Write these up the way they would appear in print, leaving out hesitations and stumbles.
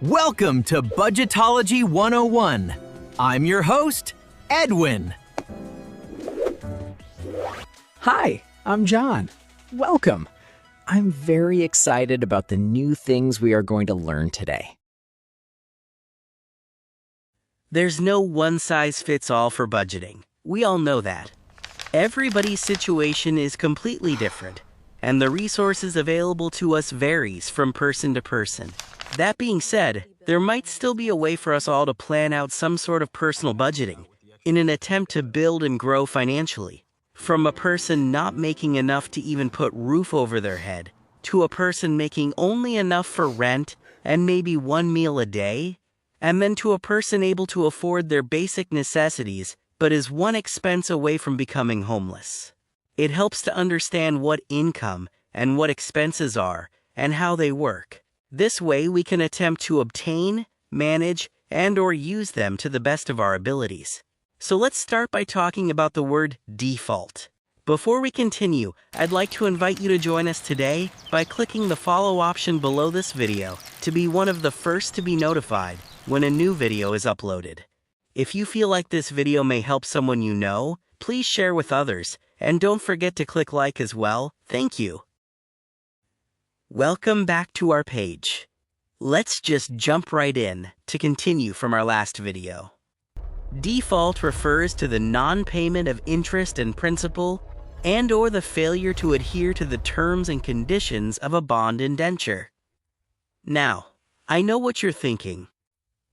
Welcome to Budgetology 101. I'm your host, Edwin. Hi, I'm John. Welcome. I'm very excited about the new things we are going to learn today. There's no one-size-fits-all for budgeting. We all know that. Everybody's situation is completely different, and the resources available to us varies from person to person. That being said, there might still be a way for us all to plan out some sort of personal budgeting in an attempt to build and grow financially. From a person not making enough to even put roof over their head, to a person making only enough for rent and maybe one meal a day, and then to a person able to afford their basic necessities but is one expense away from becoming homeless. It helps to understand what income and what expenses are and how they work. This way we can attempt to obtain, manage, and/or use them to the best of our abilities. So let's start by talking about the word default. Before we continue, I'd like to invite you to join us today by clicking the follow option below this video to be one of the first to be notified when a new video is uploaded. If you feel like this video may help someone you know, please share with others, and don't forget to click like as well. Thank you. Welcome back to our page. Let's just jump right in to continue from our last video. Default refers to the non-payment of interest and principal and/or the failure to adhere to the terms and conditions of a bond indenture. Now, I know what you're thinking.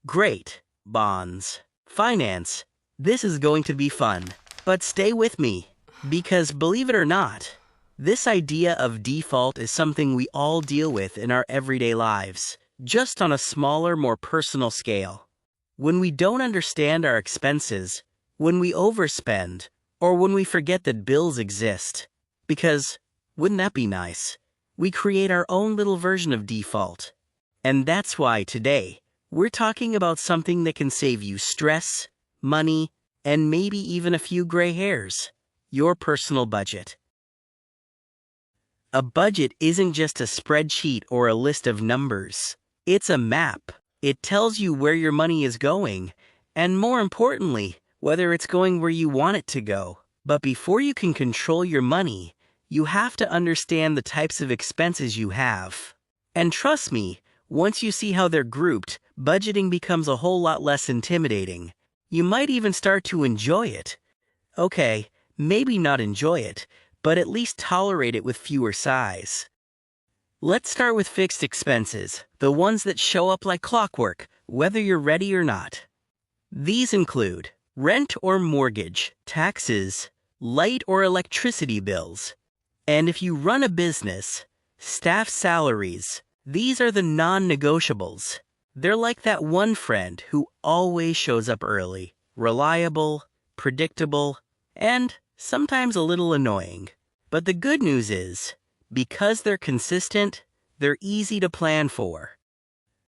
Great, bonds, finance, this is going to be fun. But stay with me, because believe it or not, this idea of default is something we all deal with in our everyday lives, just on a smaller, more personal scale. When we don't understand our expenses, when we overspend, or when we forget that bills exist, because, wouldn't that be nice? We create our own little version of default. And that's why today, we're talking about something that can save you stress, money, and maybe even a few gray hairs: your personal budget. A budget isn't just a spreadsheet or a list of numbers. It's a map. It tells you where your money is going, and more importantly, whether it's going where you want it to go. But before you can control your money, you have to understand the types of expenses you have. And trust me, once you see how they're grouped, budgeting becomes a whole lot less intimidating. You might even start to enjoy it. Okay, maybe not enjoy it, but at least tolerate it with fewer sighs. Let's start with fixed expenses, the ones that show up like clockwork, whether you're ready or not. These include rent or mortgage, taxes, light or electricity bills, and if you run a business, staff salaries. These are the non-negotiables. They're like that one friend who always shows up early, reliable, predictable, and sometimes a little annoying. But the good news is, because they're consistent, they're easy to plan for.